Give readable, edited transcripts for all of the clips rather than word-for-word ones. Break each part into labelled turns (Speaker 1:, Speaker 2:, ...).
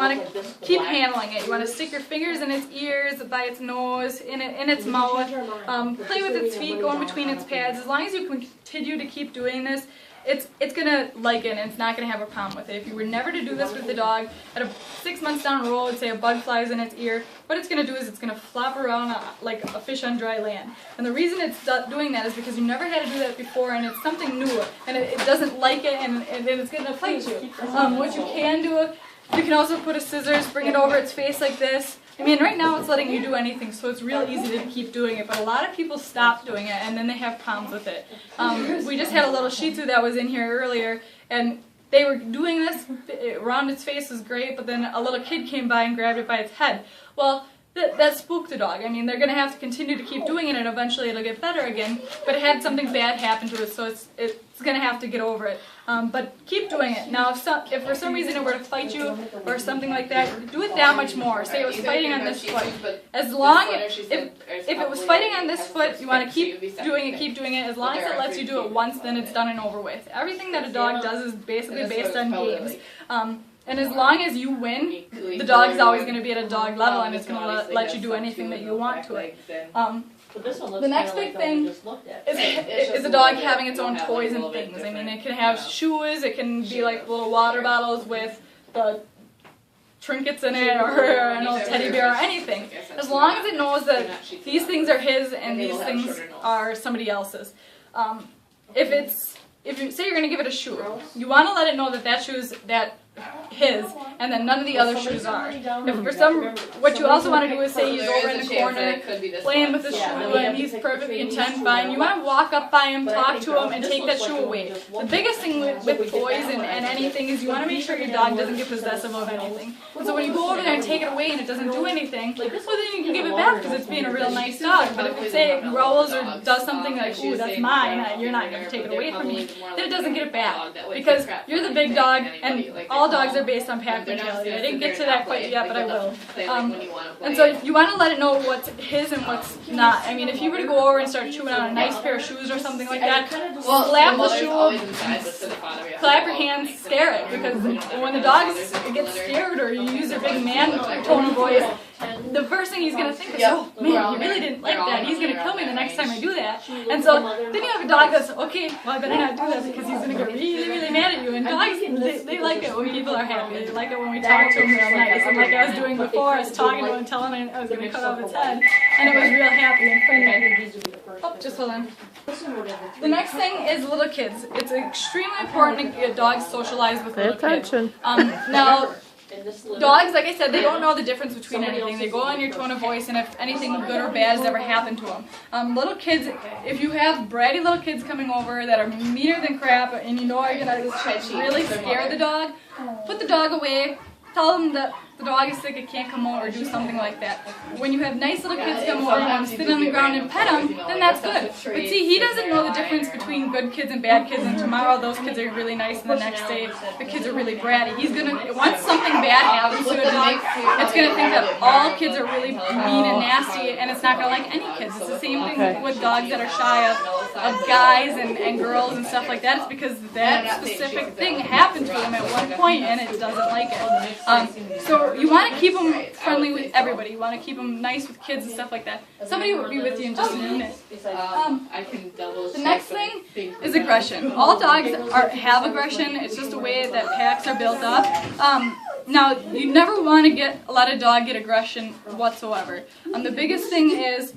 Speaker 1: want to keep handling it. You want to stick your fingers in its ears, by its nose, in its mouth, play with its feet, go in between its pads. As long as you continue to keep doing this, it's going to like it and it's not going to have a problem with it. If you were never to do this with the dog, at 6 months down the road, say a bug flies in its ear, what it's going to do is it's going to flop around like a fish on dry land. And the reason it's doing that is because you never had to do that before and it's something new and it doesn't like it and it's going to fight you. What you can do, you can also put a scissors, bring it over its face like this. I mean, right now it's letting you do anything, so it's real easy to keep doing it, but a lot of people stop doing it, and then they have problems with it. We just had a little Shih Tzu that was in here earlier, and they were doing this, around its face was great, but then a little kid came by and grabbed it by its head. Well, that spooked the dog. I mean, they're going to have to continue to keep doing it, and eventually it'll get better again, but it had something bad happen to it, so it's going to have to get over it. But keep doing it. Now, if for some reason it were to fight you or something like that, do it that much more. Say it was fighting on this foot. As long if it was fighting on this foot, you want to keep doing it. As long as it lets you do it once, then it's done and over with. Everything that a dog does is basically based on games. And as long as you win, the dog's always going to be at a dog level, and it's going to let you do anything that you want to it. The next big thing is a dog having its own toys and things. I mean, it can have shoes, it can be like little water bottles with the trinkets in it, or an old teddy bear, or anything. As long as it knows that these things are his and these things are somebody else's. If you say you're going to give it a shoe, you want to let it know that that shoe's his, and then none of the other shoes are. What you also want to do is say he's over in the corner playing with the shoe and he's perfectly content, fine. You want to walk up by him, talk to him, and take that shoe away. The biggest thing with toys and anything is you want to make sure your dog doesn't get possessive of anything. So when you go over there and take it away and it doesn't do anything, well then you can give it back because it's being a real nice dog. But if you say it growls or does something like, ooh, that's mine, you're not going to take it away from me, then it doesn't get it back. Because you're the big dog, and all dogs are based on pack mentality. I didn't get to that quite yet, but I will. And so you want to let it know what's his and what's not. I mean, if you were to go over and start chewing on a nice pair of shoes or something like that, slap the shoe, clap your hands, scare it. Because when the dog gets scared or you use your big man tone of voice, the first thing he's going to think is, oh man, he really didn't like that. He's going to kill me the next time I do that. And so then you have a dog that's, okay, well I better not do that because he's going to get really, really mad at you. And dogs, they like it when people are happy. They like it when we talk to them real nice. And like I was doing before, I was talking to him, telling him I was going to cut off its head. And it was real happy and friendly. Oh, just hold on. The next thing is little kids. It's extremely important to get dogs socialized with little kids. Now, dogs, like I said, they don't know the difference between anything. They go on your tone of voice and if anything good or bad has ever happened to them. Little kids, if you have bratty little kids coming over that are meaner than crap and you know are going to really scare the dog, put the dog away. Tell them that the dog is sick, it can't come over, or do something like that. When you have nice little kids come over and sit on the ground and pet them, then that's good. But see, he doesn't know the difference between good kids and bad kids, and tomorrow those kids are really nice, and the next day the kids are really bratty. He's gonna, once something bad happens to a dog, it's gonna think that all kids are really mean and nasty, and it's not gonna like any kids. It's the same thing with dogs that are shy of guys and girls and stuff like that. It's because that specific thing happened to him at one point, and it doesn't like it. So you want to keep them friendly with everybody. You want to keep them nice with kids and stuff like that. Somebody will be with you in just a minute. The next thing is aggression. All dogs have aggression. It's just a way that packs are built up. Now, you never want to let a dog get aggression whatsoever. The biggest thing is,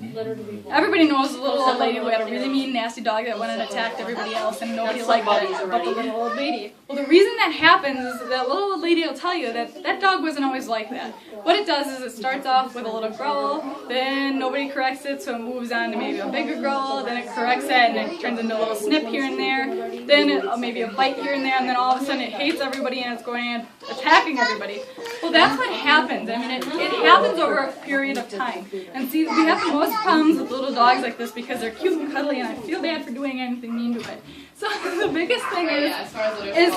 Speaker 1: everybody knows the little old lady who had a really mean, nasty dog that went and attacked everybody else, and nobody liked that but the little old lady. Well, the reason that happens is that little old lady will tell you that that dog wasn't always like that. What it does is it starts off with a little growl, then nobody corrects it, so it moves on to maybe a bigger growl, then it corrects that, and it turns into a little snip here and there, then maybe a bite here and there, and then all of a sudden it hates everybody and it's going and attacking everybody. Well, that's what happens. I mean, it happens over a period of time. And see, we have the most problems with little dogs like this because they're cute and cuddly, and I feel bad for doing anything mean to it. So the biggest thing is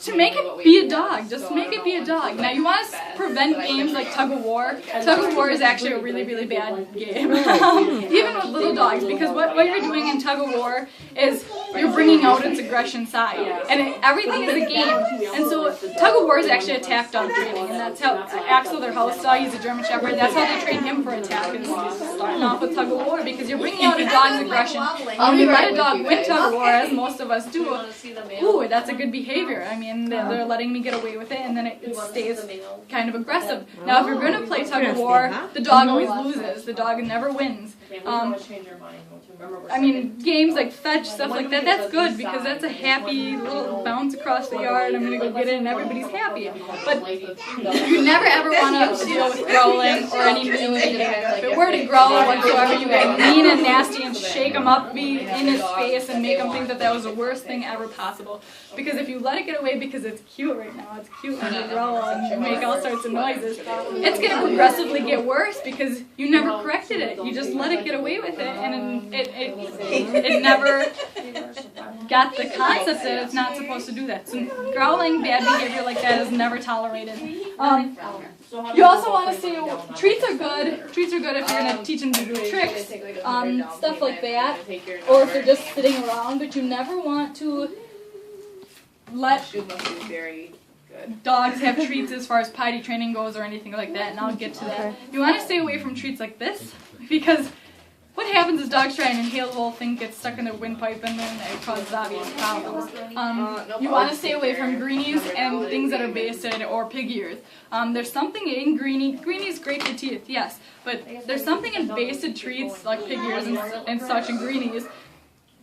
Speaker 1: to make it be a dog. Just make it be a dog. Now you want to prevent games like tug of war. Tug of war is actually a really, really bad game, even with little dogs, because what you're doing in tug of war is you're bringing out its aggression side, and everything is a game. And so tug of war is actually attack dog training, and that's how Axel, their house dog, he's a German Shepherd. That's how they train him for attack. Is starting off with tug of war, because you're bringing out a dog's aggression. When you let a dog win tug of war, as most of us do, ooh, that's a good behavior. I mean, they're letting me get away with it, and then it stays kind of aggressive. Now, if you're going to play tug of war, the dog always loses. The dog never wins. I mean, games like fetch, stuff like that, that's good, because that's a happy little bounce across the yard, I'm going to go get it, and everybody's happy. But you never ever want to deal with growling or any mean behavior. If it were to growl whatsoever, you get mean and nasty and shake him up, be in his face, and make him think that that was the worst thing ever possible. Because if you let it get away because it's cute right now, it's cute when you growl and make all sorts of noises, it's going to progressively get worse because you never corrected it. You just let it get away with it, and it never got the concept that it's not supposed to do that. So growling, bad behavior like that is never tolerated. You also want to see, treats are good. Treats are good if you're going to teach them to do tricks, stuff like that, or if they're just sitting around. But you never want to let dogs have treats as far as potty training goes or anything like that, and I'll get to that. You want to stay away from treats like this, because what happens is dogs try and inhale the whole thing, gets stuck in their windpipe, and then it causes obvious problems. You want to stay away from greenies and things that are basted or pig ears. There's something in greenies great for teeth, yes, but there's something in basted treats like pig ears and such and greenies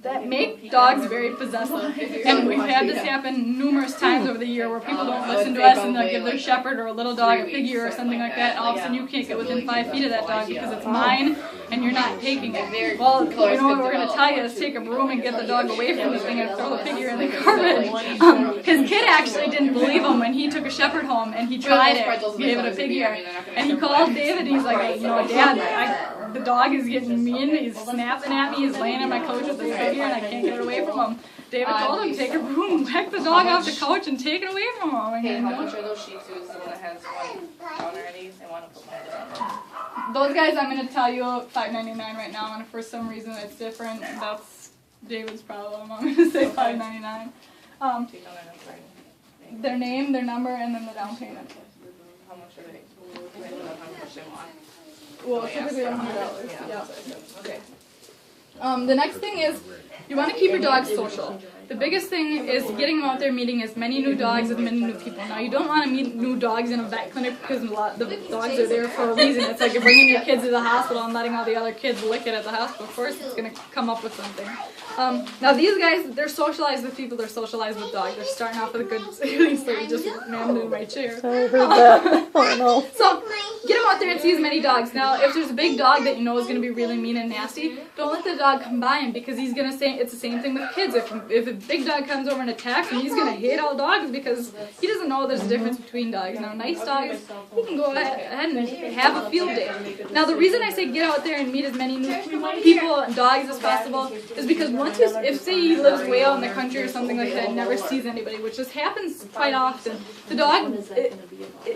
Speaker 1: that make dogs very possessive. And we've had this happen numerous times over the year where people don't listen to us and they'll give their shepherd or a little dog a pig ear or something like that, and all of a sudden you can't get within 5 feet of that dog because it's mine and you're not taking it. Well, you know what we're going to tell you is take a broom and get the dog away from the thing and throw the pig ear in the garbage. His kid actually didn't believe him when he took a shepherd home and he tried it, gave it a pig ear, and he called David and he's like, you know, Dad, the dog is getting mean, he's snapping at me, he's laying on my couch with his pig ear and I can't get it away from him. David told him, take a broom, whack the dog off the couch and take it away from him. I mean,
Speaker 2: how much are those Shih Tzus, the one that has one pound already? I want to put mine.
Speaker 1: Those guys, I'm going to tell you $5.99 right now, and if for some reason it's different, that's David's problem. I'm going to say $5.99. Their name, their number, and then the down payment.
Speaker 2: How much are they? How much they want?
Speaker 1: Well, typically $100.
Speaker 2: Yeah. Okay.
Speaker 1: The next thing is you want to keep your dogs social. The biggest thing is getting them out there, meeting as many new dogs as many new people. Now, you don't want to meet new dogs in a vet clinic because the dogs are there for a reason. It's like you're bringing your kids to the hospital and letting all the other kids lick it at the hospital. Of course, it's going to come up with something. Now, these guys, they're socialized with people, they're socialized with dogs. They're starting off with a good, so you just rammed in my chair.
Speaker 3: I heard that. Oh no.
Speaker 1: So, get them out there and see as many dogs. Now, if there's a big dog that you know is going to be really mean and nasty, don't let the dog come by him, because he's going to say, it's the same thing with kids. If a big dog comes over and attacks him, he's going to hate all dogs because he doesn't know there's a difference between dogs. Now, nice dogs, he can go ahead and have a field day. Now, the reason I say get out there and meet as many new people and dogs as possible is because once you, if say he lives way out in the country or something like that and never sees anybody, which just happens quite often, the dog,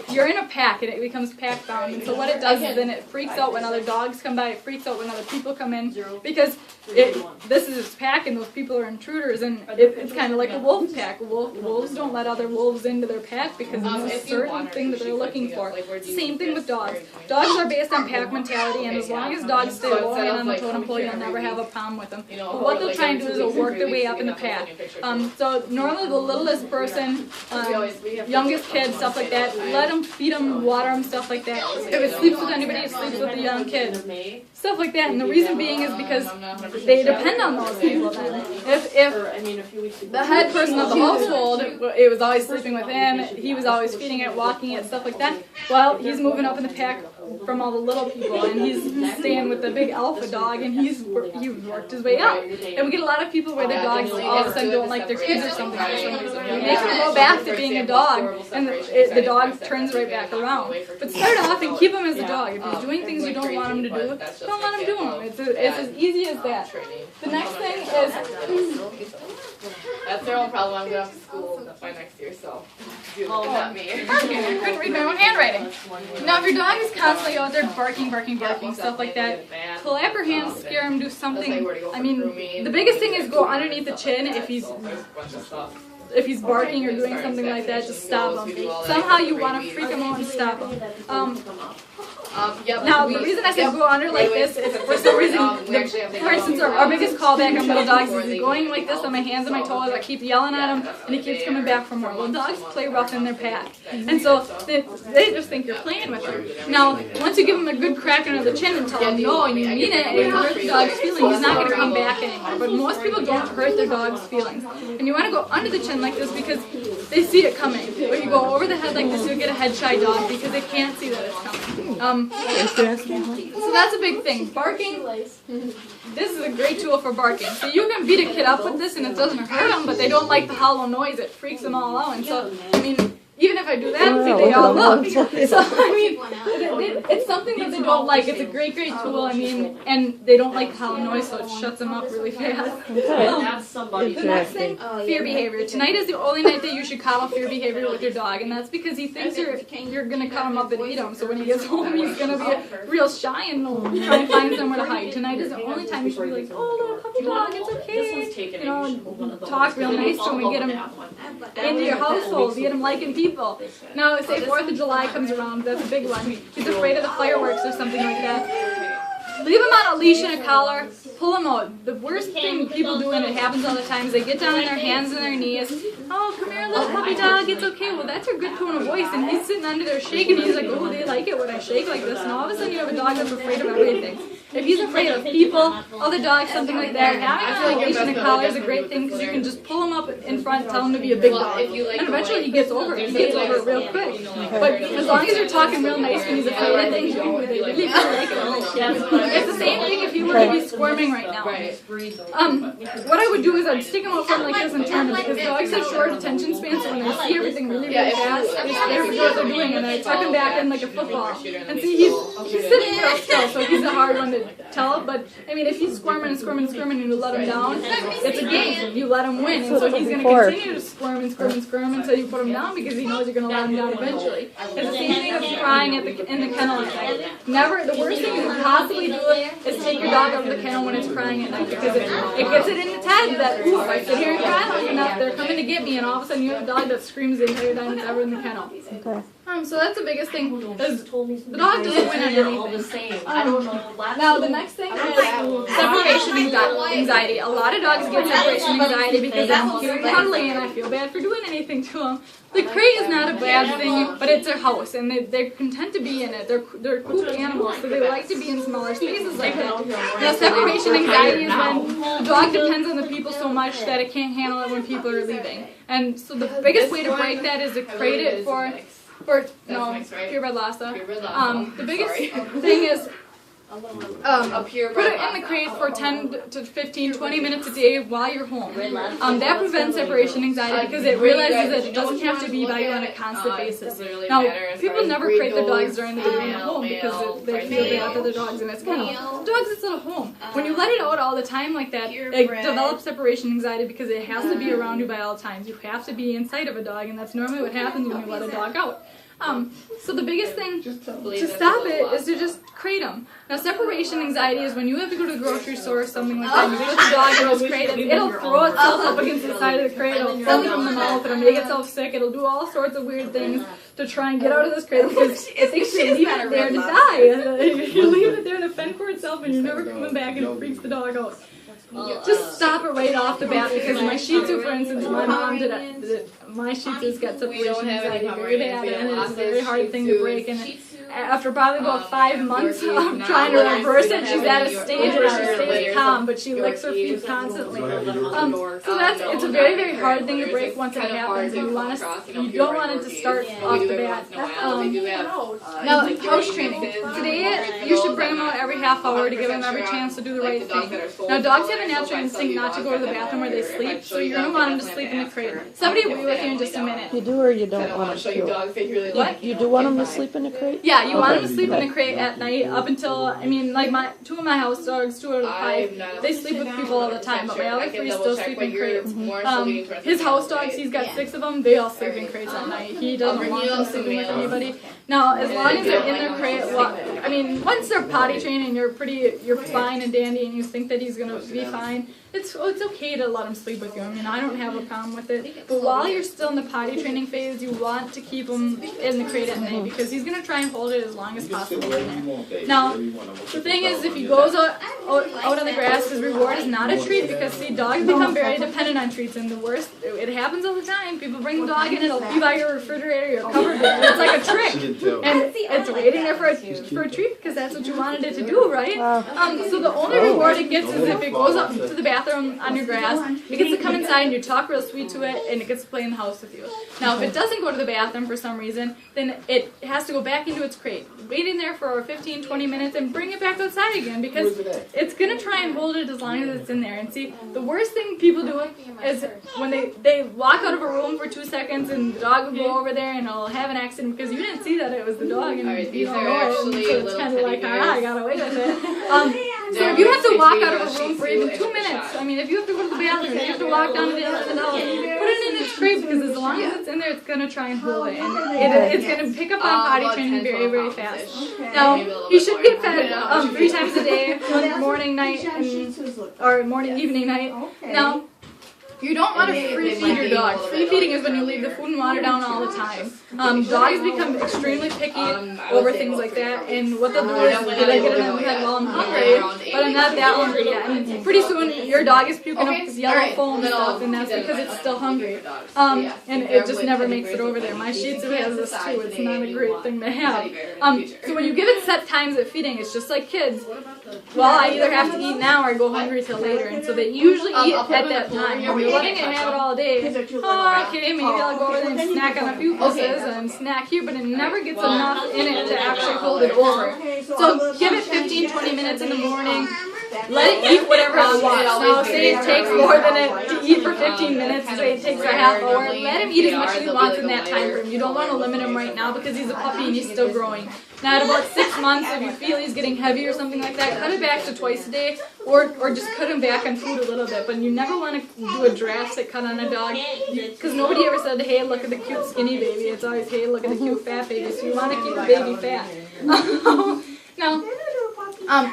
Speaker 1: you're in a pack and it becomes pack bound, and so what it does is then it freaks out when other dogs come by, it freaks out when other people come in, because this is its pack and those people are intruders, and it's kind of like a wolf pack. Wolves don't let other wolves into their pack because it's a certain thing that they're looking for. Same thing with dogs. Dogs are based on pack mentality, and as long as dogs stay low on the totem pole, you'll never have a problem with them. But what they'll try and do is they'll work their way up in the pack. So normally the littlest person, youngest kid, stuff like that, let them feed them, water them, stuff like that. If it sleeps with anybody, it sleeps with the young kid. Stuff like that, and the reason being is because they depend on those people then. If the head person of the household, it was always sleeping with him, he was always feeding it, walking it, stuff like that, well, he's moving up in the pack from all the little people, and he's staying with the big alpha dog, and he's worked his way up. And we get a lot of people where their dogs all of a sudden don't like their kids or something for some reason. We make them go back to being a dog, and the dog turns right back around. But start off and keep him as a dog. If he's doing things you don't want him to do, don't let him do them. It's as easy as that. The next thing is
Speaker 2: That's their own problem. I'm going off to school by next year, so not me.
Speaker 1: Barking. I couldn't read my own handwriting. Now, if your dog is constantly out there barking, stuff like that, clap your hands, scare him, do something. I mean, the biggest thing is go underneath the chin if he's barking or doing something like that, just stop him. Somehow you want to freak him out and stop him. Now, the reason I said go under like this is for some reason, for instance, our biggest callback on little dogs is he's going like this on my hands and my toes. I keep yelling at him and he keeps coming back for more. Well, dogs play rough in their pack. And so they just think you're playing with them. Now, once you give him a good crack under the chin and tell him no and you mean it and you hurt the dog's feelings, he's not going to come back anymore. But most people don't hurt their dog's feelings. And you want to go under the chin like this because they see it coming. When you go over the head like this, you'll get a head shy dog because they can't see that it's coming. So that's a big thing. Barking, this is a great tool for barking. So you can beat a kid up with this and it doesn't hurt them, but they don't like the hollow noise. It freaks them all out. And so, I mean, even if I do that, they all look. So, I mean, it's something that they don't like. It's a great tool, I mean, and they don't like the hollow noise, so it shuts them up really fast. The next thing, fear behavior. Tonight is the only night that you should coddle fear behavior with your dog, and that's because he thinks you're going to cut him up and eat him. So when he gets home, he's going to be real shy and try and find somewhere to hide. Tonight is the only time you should be like, oh, little puppy dog, it's okay. You know, talk real nice to him and get him into your household, get him liking people. Now, say 4th of July comes around, that's a big one. He's afraid of the fireworks or something like that. Leave him on a leash and a collar, pull him out. The worst thing people do, and it happens all the time, is they get down on their hands and their knees. Oh, come here, little puppy dog, it's okay. Well, that's a good tone of voice, and he's sitting under there shaking. He's like, oh, they like it when I shake like this. And all of a sudden, you have a dog that's afraid of everything. If he's afraid of people, other dogs, something like that, having a leash and a collar is a great thing because you can just pull him up in front, tell him to be a big dog, and eventually he gets over it. He gets over it real quick. But as long as you're talking real nice when he's afraid of things, oh, they really like it. It's the same thing if he were to be squirming right now. What I would do is I'd stick him out front like this and turn him because dogs have short attention spans, so when they see everything really fast, they forget what they're doing, and I tuck him back in like a football. And see, he's sitting real still, so he's a hard one to tell, but I mean, if he's squirming and you let him down, it's a game. You let him win, and so he's going to continue to squirm until you put him down because he knows you're going to let him down eventually. It's the same thing as crying in the kennel at night. Never, the worst thing you can possibly do is take your dog out of the kennel when it's crying at night because it gets it in its head that, ooh, if I sit here and cry long enough, they're coming to get me, and all of a sudden you have a dog that screams the entire time it's ever in the kennel. So that's the biggest thing. The dog doesn't win at anything. Now the next thing is separation anxiety. A lot of dogs get separation anxiety because I'm cute and cuddly and I feel bad for doing anything to them. The crate is not a bad thing, but it's their house and they're content to be in it. They're cool animals, so they like to be in smaller spaces like that. Now separation anxiety is when the dog depends on the people so much that it can't handle it when people are leaving. And so the biggest way to break that is to crate it for purebred Lhasa. The biggest thing is put it in the crate for 10 to 15, 20 minutes a day while you're home. That prevents separation anxiety because it realizes that it doesn't have to be by you on a constant basis. Now, people never crate their dogs during the day at home because they feel bad for their dogs in its kennel. Dogs, it's at home. When you let it out all the time like that, it develops separation anxiety because it has to be around you by all times. You have to be inside of a dog, and that's normally what happens when you let a dog out. So the biggest thing to stop it is to just crate them. Now separation anxiety is when you have to go to the grocery store or something like that, and you get the dog and it's crated, it'll throw itself up against the side of the crate, it'll foam from the mouth, it'll make itself sick, it'll do all sorts of weird things to try and get out of this crate because it thinks you leave it there to die. You leave it there to fend for itself and you're never coming back and it freaks the dog out. Just stop it right off the bat because my Shih Tzu, for instance, my mom did it. My Shih Tzu's got separation anxiety very bad and it's a very hard thing to break. And after probably about 5 months of trying to reverse it, she's at a stage where she stays calm, but she licks her feet constantly. So it's a very, very hard thing to break once it happens, and you don't want it to start off the bat. Now, house training. Today, you should bring them out every half hour to give them every chance to do the right thing. Now, dogs have a natural instinct not to go to the bathroom where they sleep, so you're going to want them to sleep in the crate. Somebody will be with you in just a minute.
Speaker 3: You do or you don't want them to?
Speaker 1: What?
Speaker 3: You do want them to sleep in the crate?
Speaker 1: Yeah, yeah, you want him to sleep in the crate at night up until, I mean, like two of my house dogs, 2 out of 5, they sleep with people all the time, but my other 3 still sleep in crates. His house dogs, he's got 6 of them, they all sleep in crates at night. He doesn't want them sleeping with anybody. Now, as long as they're in their crate, I mean, once they're potty trained and you're fine and dandy and you think that he's going to be fine, it's okay to let him sleep with you. I mean, I don't have a problem with it. But while you're still in the potty training phase, you want to keep him in the crate at night because he's going to try and hold it as long as possible in there. Now, the thing is, if he goes out on the grass, his reward is not a treat because, see, dogs become very dependent on treats. And the worst, it happens all the time. People bring the dog in, it'll be by your refrigerator, your cupboard, and it's like a trick. And it's waiting there for a treat because that's what you wanted it to do, right? So the only reward it gets is if it goes up to the bathroom on your grass, it gets to come inside and you talk real sweet to it, and it gets to play in the house with you. Now, if it doesn't go to the bathroom for some reason, then it has to go back into its crate, wait in there for 15-20 minutes, and bring it back outside again because it's going to try and hold it as long as it's in there. And see, the worst thing people do is when they walk out of a room for 2 seconds and the dog will go over there and it'll have an accident because you didn't see that it was the dog and you don't know it, so it's kind of like, I got away with it. So if you have to walk out of a room for even 2 minutes, I mean, if you have to go to the bathroom, if you have to walk down to the house, put it in its crate because as long as it's in there, it's going to try and hold it. And it's going to pick up on potty training very, very fast. Now, he should get fed 3 times a day, morning, night, or morning, evening, night. Now, you don't want to free feed your dog. Free feeding is when you leave the food and water down all the time. Dogs become extremely picky over things like that, and what they'll do is they get in their head, well, I'm hungry, but I'm not that hungry yet. And pretty soon your dog is puking up this yellow foam and stuff, and that's because it's still hungry. And it just never makes it over there. My Shih Tzu has this too. It's not a great thing to have. So when you give it set times of feeding, it's just like kids. Well, I either have to eat now or go hungry till later, and so they usually eat at that time. When you're letting it have it all day, okay, maybe I'll go over there and snack on a few pieces and snack here, but it never gets enough in it to actually hold it over. So give it 15-20 minutes in the morning. Let it eat whatever it wants. Now, say it takes more than it to eat for 15 minutes, say it takes a half hour, let him eat as much as he wants in that time frame. You don't want to limit him right now because he's a puppy and he's still growing. Now, at about 6 months, if you feel he's getting heavy or something like that, cut it back to twice a day, or just cut him back on food a little bit. But you never want to do a drastic cut on a dog, because nobody ever said, hey, look at the cute skinny baby. It's always, hey, look at the cute fat baby. So you want to keep the baby fat. Now,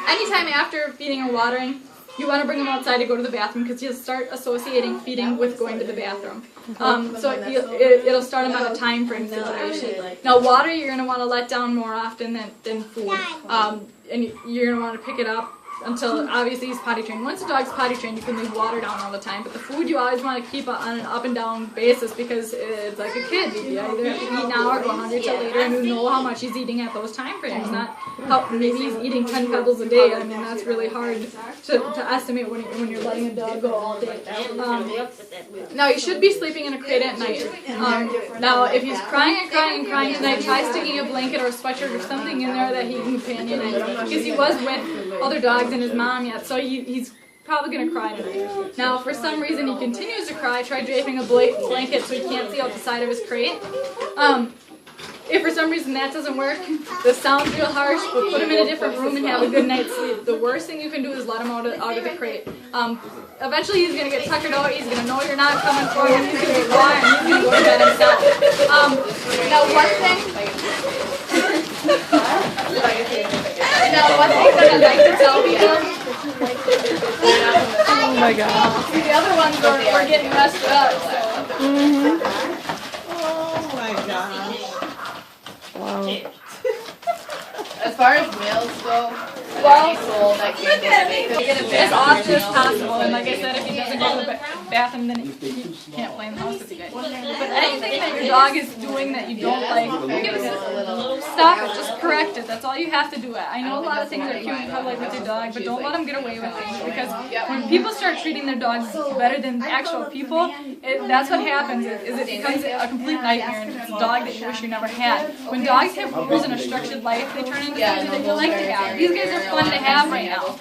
Speaker 1: anytime after feeding or watering, you want to bring him outside to go to the bathroom because he'll start associating feeding with going to the bathroom. So it'll start him on a time frame situation. Now, water you're going to want to let down more often than food. And you're going to want to pick it up until obviously he's potty trained. Once a dog's potty trained, you can leave water down all the time. But the food you always want to keep on an up and down basis because it's like a kid. You either have to eat now or go hungry till later, and you know how much he's eating at those time frames. Not how maybe he's eating 10 pebbles a day. I mean, that's really hard to estimate when you're letting a dog go all day. Now, he should be sleeping in a crate at night. Now, if he's crying and crying and crying tonight, try sticking a blanket or a sweatshirt or something in there that he can companion in, because he was with other dogs and his mom yet, so he's probably going to cry tonight. Now, if for some reason he continues to cry, try draping a blanket so he can't see out the side of his crate. If for some reason that doesn't work, this sounds real harsh, but put him in a different room and have a good night's sleep. The worst thing you can do is let him out of the crate. Eventually he's going to get tuckered out, he's going to know you're not coming for him, he's going to be quiet, and he's going to go to bed himself. Now one thing that I'd like to tell people,
Speaker 3: Oh my god.
Speaker 1: the other ones are getting messed up, so.
Speaker 4: Oh my gosh.
Speaker 3: Wow.
Speaker 2: As far as meals go,
Speaker 1: as often as possible, and like I said, if he doesn't go to the bathroom, then he can't play in the house with you guys. But anything that your dog is doing that you don't like, stop it, just correct it. That's all you have to do. I know a lot of things are cute in public with your dog, but don't let them get away with things, because when people start treating their dogs better than actual people, that's what happens, is it becomes a complete nightmare, and it's a dog that you wish you never had. When dogs have rules and a structured life, they turn into things that you like to have. These guys are fun to have right now.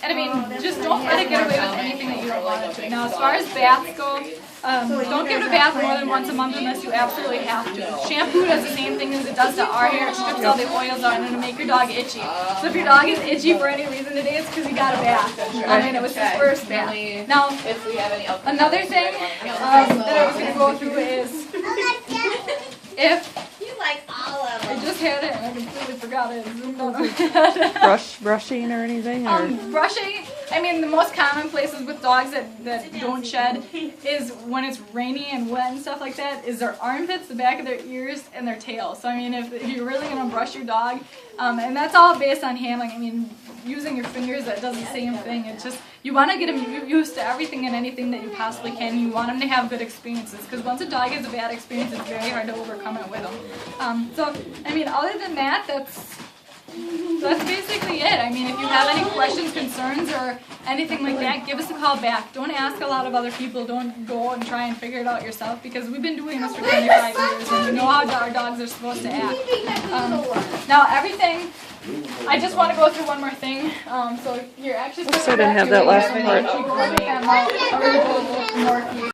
Speaker 1: And I mean, just don't let it get away with anything that you don't want it to. Now, as far as baths go, don't give it a bath more than once a month unless you absolutely have to. Shampoo does the same thing as it does to our hair. It strips all the oils out and it'll make your dog itchy. So if your dog is itchy for any reason today, it's because he got a bath. I mean, it was his first bath. Now,
Speaker 2: If we have any alcohol.
Speaker 1: another thing that I was going to go through is if
Speaker 5: You like all of
Speaker 1: I
Speaker 5: them.
Speaker 1: just had it and I completely forgot it. Zoomed on my head.
Speaker 3: Brushing or anything? Or?
Speaker 1: Brushing, I mean, the most common places with dogs that don't shed is when it's rainy and wet and stuff like that, is their armpits, the back of their ears, and their tail. So, I mean, if you're really going to brush your dog, and that's all based on handling. I mean, using your fingers, that does the same thing. It's just, you want to get them used to everything and anything that you possibly can. You want them to have good experiences, because once a dog has a bad experience, it's very hard to overcome it with them. So, I mean, other than that, that's basically it. I mean, if you have any questions, concerns, or anything like that, give us a call back. Don't ask a lot of other people. Don't go and try and figure it out yourself, because we've been doing this for 25 years and we know how our dogs are supposed to act. Now, everything, I just want to go through one more thing. So you're actually supposed
Speaker 3: I didn't have that last part.
Speaker 1: I'm going to go a little more.